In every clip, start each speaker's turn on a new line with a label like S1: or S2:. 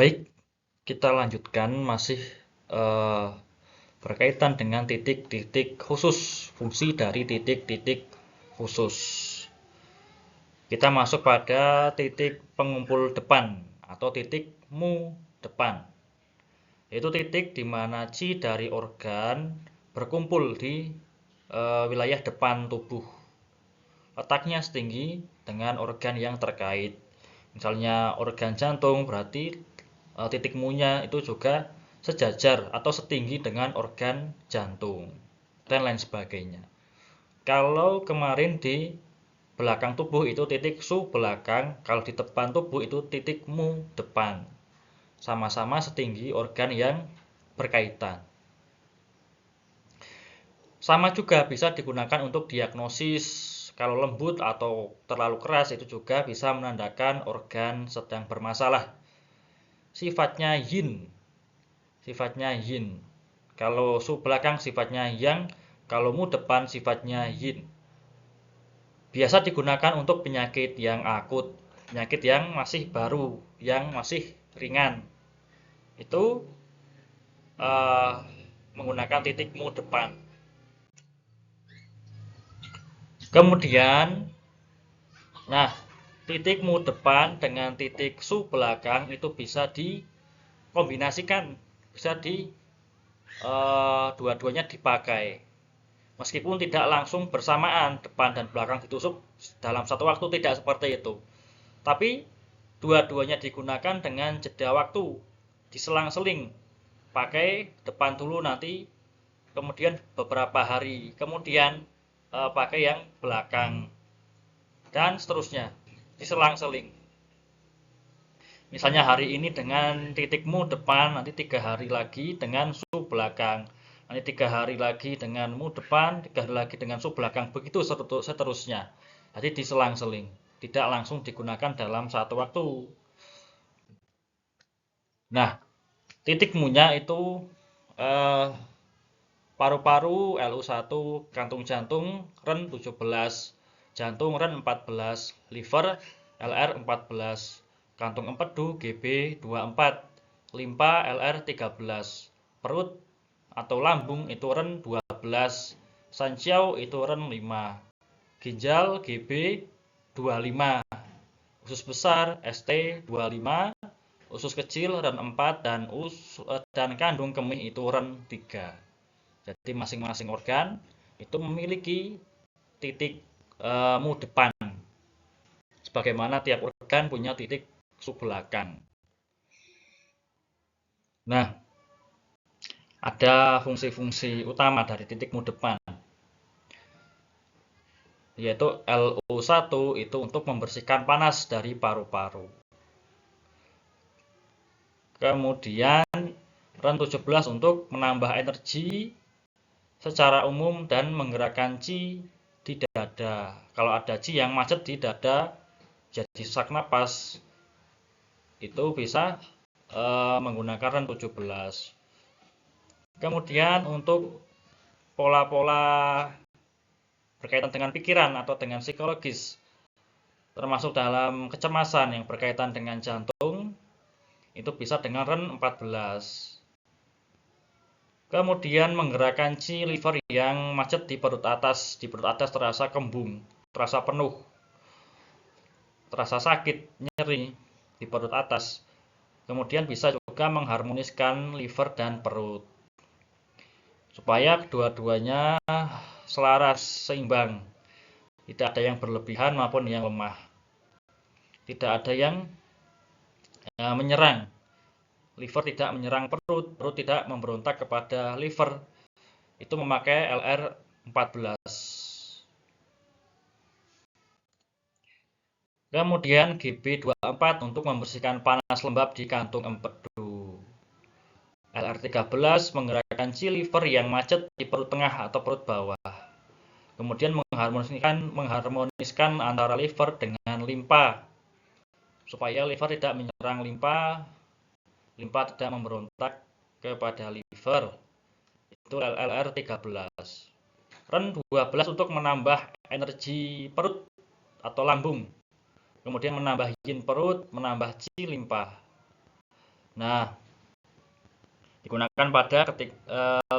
S1: Baik, kita lanjutkan masih eh, berkaitan dengan titik-titik khusus, fungsi dari titik-titik khusus. Kita masuk pada titik pengumpul depan atau titik mu depan. Yaitu titik di mana Qi dari organ berkumpul di wilayah depan tubuh. Letaknya setinggi dengan organ yang terkait. Misalnya organ jantung, berarti titik mu-nya itu juga sejajar atau setinggi dengan organ jantung dan lain sebagainya. Kalau kemarin di belakang tubuh itu titik su belakang, kalau di depan tubuh itu titik mu depan. Sama-sama setinggi organ yang berkaitan. Sama juga bisa digunakan untuk diagnosis. Kalau lembut atau terlalu keras itu juga bisa menandakan organ sedang bermasalah. Sifatnya yin. Sifatnya yin. Kalau su belakang sifatnya yang, kalau mu depan sifatnya yin. Biasa digunakan untuk penyakit yang akut, penyakit yang masih baru, yang masih ringan. Itu menggunakan titik mu depan. Kemudian, nah, titik mu depan dengan titik su belakang itu bisa dikombinasikan, bisa dua-duanya dipakai. Meskipun tidak langsung bersamaan depan dan belakang ditusuk dalam satu waktu, tidak seperti itu. Tapi dua-duanya digunakan dengan jeda waktu, diselang-seling. Pakai depan dulu nanti, kemudian beberapa hari, kemudian pakai yang belakang, dan seterusnya, diselang-seling. Misalnya hari ini dengan titikmu depan, nanti 3 hari lagi dengan su belakang, nanti 3 hari lagi dengan mu depan, 3 hari lagi dengan su belakang, begitu seterusnya. Jadi diselang-seling, tidak langsung digunakan dalam satu waktu. Nah, titik mu-nya itu paru-paru LU1, kantung jantung Ren 17, jantung Ren 14, liver LR 14, kantung empedu GB 24, limpa LR 13, perut atau lambung itu Ren 12, sanjiao itu Ren 5, ginjal GB 25, usus besar ST 25, usus kecil Ren 4, dan kandung kemih itu Ren 3. Jadi masing-masing organ itu memiliki titik mu depan. Sebagaimana tiap organ punya titik su belakang. Nah, ada fungsi-fungsi utama dari titik mu depan. Yaitu LU1 itu untuk membersihkan panas dari paru-paru. Kemudian Ren 17 untuk menambah energi secara umum dan menggerakkan Qi di dada. Kalau ada Qi yang macet di dada, jadi sesak napas, itu bisa menggunakan Ren 17. Kemudian untuk pola-pola berkaitan dengan pikiran atau dengan psikologis, termasuk dalam kecemasan yang berkaitan dengan jantung, itu bisa dengan Ren 14. Kemudian menggerakkan Qi liver yang macet di perut atas. Di perut atas terasa kembung, terasa penuh, terasa sakit, nyeri di perut atas. Kemudian bisa juga mengharmoniskan liver dan perut, supaya kedua-duanya selaras, seimbang. Tidak ada yang berlebihan maupun yang lemah. Tidak ada yang menyerang. Liver tidak menyerang perut, perut tidak memberontak kepada liver. Itu memakai LR 14. Kemudian GB24 untuk membersihkan panas lembab di kantung empedu. LR13 menggerakkan Qi liver yang macet di perut tengah atau perut bawah. Kemudian mengharmoniskan antara liver dengan limpa, supaya liver tidak menyerang limpa, limpa tidak memberontak kepada liver. Itu LR13. Ren 12 untuk menambah energi perut atau lambung. Kemudian menambah yin perut, menambah Qi limpa. Nah, digunakan pada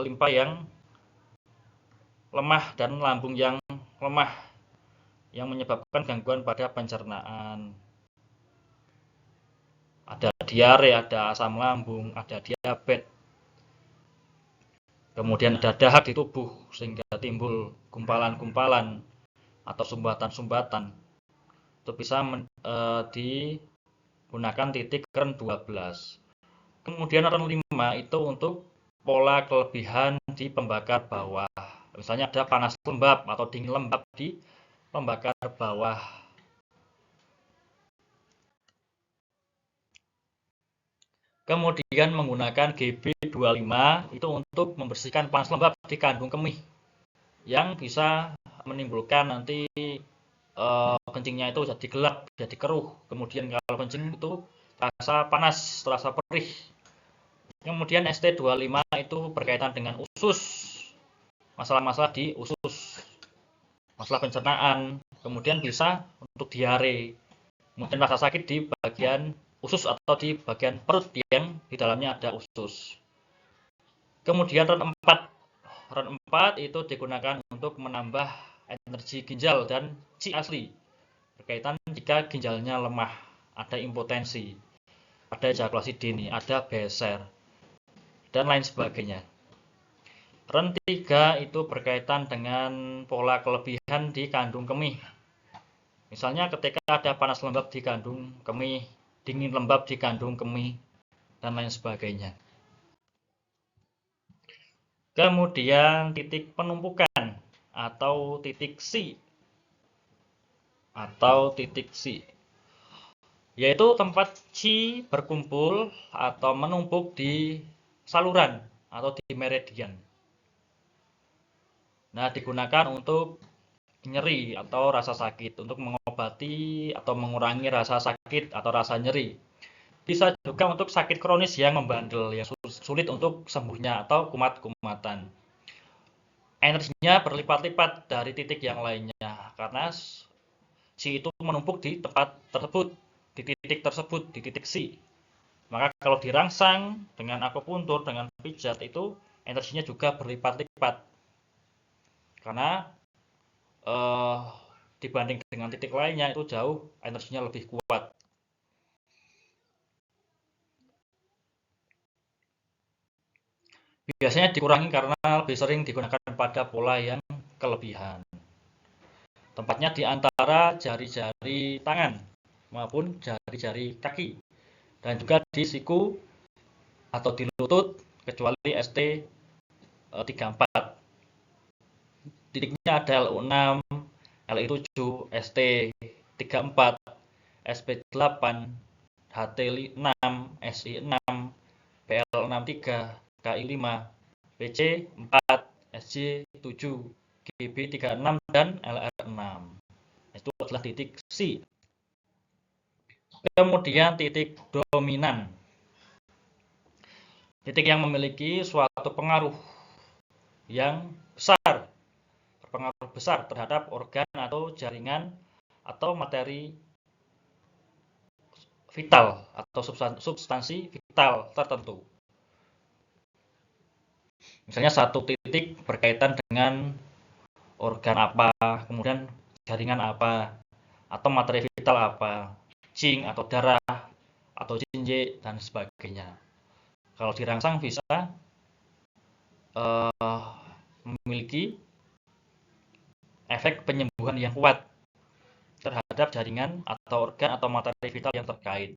S1: limpa yang lemah dan lambung yang lemah yang menyebabkan gangguan pada pencernaan. Ada diare, ada asam lambung, ada diabetes. Kemudian ada dahak di tubuh sehingga timbul gumpalan-gumpalan atau sumbatan-sumbatan. Itu bisa digunakan titik REN 12. Kemudian REN 5 itu untuk pola kelebihan di pembakar bawah. Misalnya ada panas lembab atau dingin lembab di pembakar bawah. Kemudian menggunakan GB25 itu untuk membersihkan panas lembab di kandung kemih yang bisa menimbulkan nanti kencingnya itu jadi gelap, jadi keruh. Kemudian kalau kencing itu terasa panas, terasa perih. Kemudian ST25 itu berkaitan dengan usus, masalah-masalah di usus, masalah pencernaan. Kemudian bisa untuk diare, kemudian rasa sakit di bagian usus atau di bagian perut yang di dalamnya ada usus. Kemudian REN 4 itu digunakan untuk menambah energi ginjal dan Qi asli berkaitan jika ginjalnya lemah, ada impotensi, ada ejakulasi dini, ada beser, dan lain sebagainya. REN 3 itu berkaitan dengan pola kelebihan di kandung kemih. Misalnya ketika ada panas lembab di kandung kemih, dingin lembab di kandung kemih, dan lain sebagainya. Kemudian titik penumpukan atau titik C yaitu tempat Qi berkumpul atau menumpuk di saluran atau di meridian. Nah, digunakan untuk nyeri atau rasa sakit, untuk mengobati atau mengurangi rasa sakit atau rasa nyeri. Bisa juga untuk sakit kronis yang membandel, yang sulit untuk sembuhnya atau kumat-kumatan. Energinya berlipat-lipat dari titik yang lainnya, karena Qi itu menumpuk di tempat tersebut, di titik tersebut, di titik C. Maka kalau dirangsang dengan akupuntur, dengan pijat, itu energinya juga berlipat-lipat. Karena dibanding dengan titik lainnya itu jauh energinya lebih kuat. Biasanya dikurangi karena lebih sering digunakan pada pola yang kelebihan. Tempatnya di antara jari-jari tangan maupun jari-jari kaki, dan juga di siku atau di lutut kecuali ST34. Titiknya ada LU6, LI7, ST34, SP8, HT6, SI6, PL63, KI5, PC4, SJ7, GB36, dan LR6. Itu adalah titik C. Kemudian titik dominan. Titik yang memiliki suatu pengaruh yang besar, berpengaruh besar terhadap organ atau jaringan atau materi vital atau substansi vital tertentu. Misalnya satu titik berkaitan dengan organ apa, kemudian jaringan apa, atau materi vital apa, zinc atau darah, atau jinje, dan sebagainya. Kalau dirangsang bisa memiliki efek penyembuhan yang kuat terhadap jaringan atau organ atau materi vital yang terkait.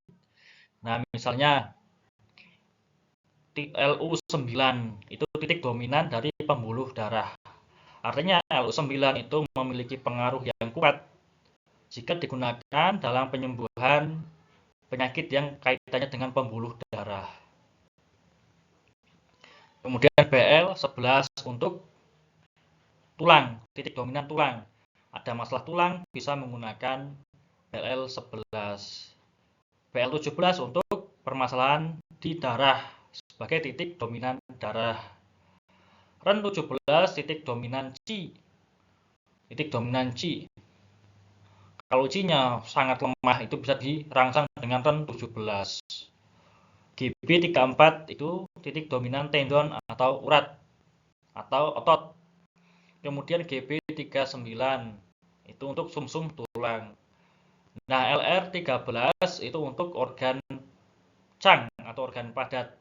S1: Nah, misalnya LU9 itu titik dominan dari pembuluh darah. Artinya LU9 itu memiliki pengaruh yang kuat jika digunakan dalam penyembuhan penyakit yang kaitannya dengan pembuluh darah. Kemudian BL11 untuk tulang, titik dominan tulang. Ada masalah tulang bisa menggunakan BL11. BL17 untuk permasalahan di darah sebagai titik dominan darah. REN 17 titik dominan Qi. Titik dominan Qi. Kalau Qi-nya sangat lemah itu bisa dirangsang dengan REN 17. GB34 itu titik dominan tendon atau urat atau otot. Kemudian GB39 itu untuk sumsum tulang. Nah, LR13 itu untuk organ cang atau organ padat.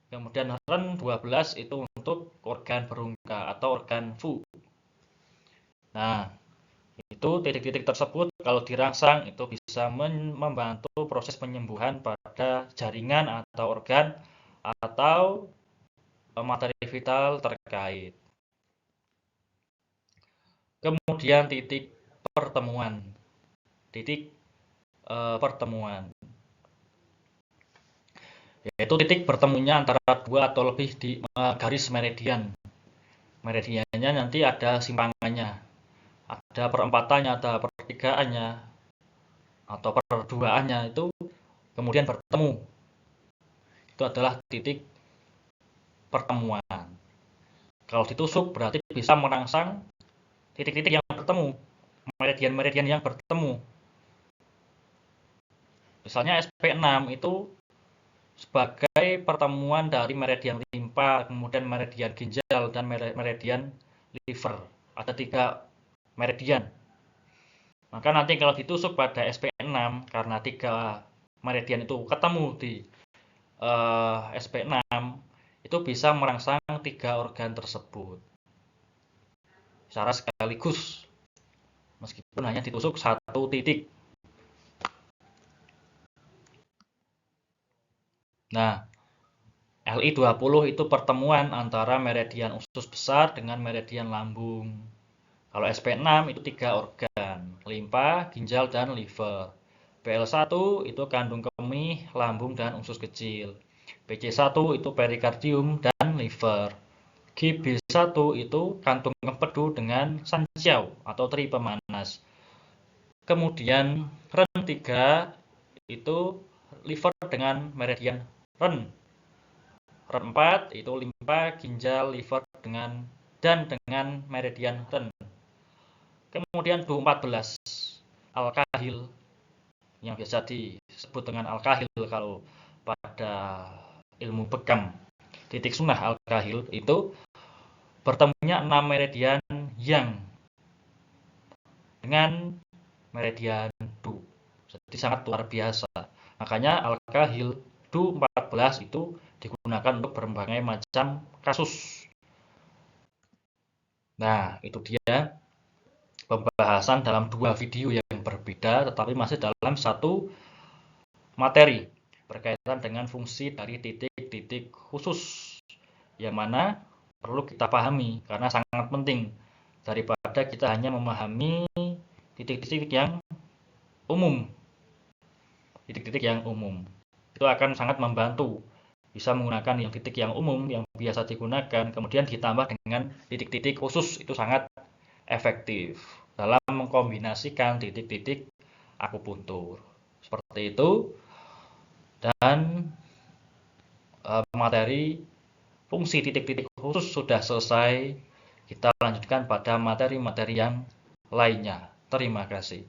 S1: Kemudian REN12 itu untuk organ berungka atau organ Fu. Nah, itu titik-titik tersebut kalau dirangsang itu bisa membantu proses penyembuhan pada jaringan atau organ atau materi vital terkait. Kemudian titik pertemuan. Titik pertemuan. Yaitu titik bertemunya antara dua atau lebih di garis meridian. Meridiannya nanti ada simpangannya, ada perempatannya, ada pertigaannya, atau perduaannya itu kemudian bertemu. Itu adalah titik pertemuan. Kalau ditusuk berarti bisa merangsang titik-titik yang bertemu, meridian-meridian yang bertemu. Misalnya SP6 itu sebagai pertemuan dari meridian limpa, kemudian meridian ginjal, dan meridian liver. Ada 3 meridian. Maka nanti kalau ditusuk pada SP6, karena 3 meridian itu ketemu di SP6, itu bisa merangsang 3 organ tersebut secara sekaligus, meskipun hanya ditusuk 1 titik. Nah, LI20 itu pertemuan antara meridian usus besar dengan meridian lambung. Kalau SP6 itu 3 organ, limpa, ginjal, dan liver. PL1 itu kandung kemih, lambung, dan usus kecil. PC1 itu perikardium dan liver. GB1 itu kantung empedu dengan sanjiao atau teri pemanas. Kemudian REN3 itu liver dengan meridian REN. REN4 itu limpa, ginjal, liver dan dengan meridian REN. Kemudian DU14 alkahil yang biasa disebut dengan alkahil kalau pada ilmu bekam. Titik sunnah alkahil itu bertemunya 6 meridian yang dengan meridian Du. Jadi sangat luar biasa. Makanya alkahil Du14 itu digunakan untuk berbagai macam kasus. Nah, itu dia pembahasan dalam 2 video yang berbeda tetapi masih dalam satu materi berkaitan dengan fungsi dari titik-titik khusus yang mana perlu kita pahami karena sangat penting daripada kita hanya memahami titik-titik yang umum. Titik-titik yang umum itu akan sangat membantu, bisa menggunakan yang titik yang umum yang biasa digunakan kemudian ditambah dengan titik-titik khusus, itu sangat efektif dalam mengkombinasikan titik-titik akupuntur seperti itu. Dan materi fungsi titik-titik khusus sudah selesai. Kita lanjutkan pada materi-materi yang lainnya. Terima kasih.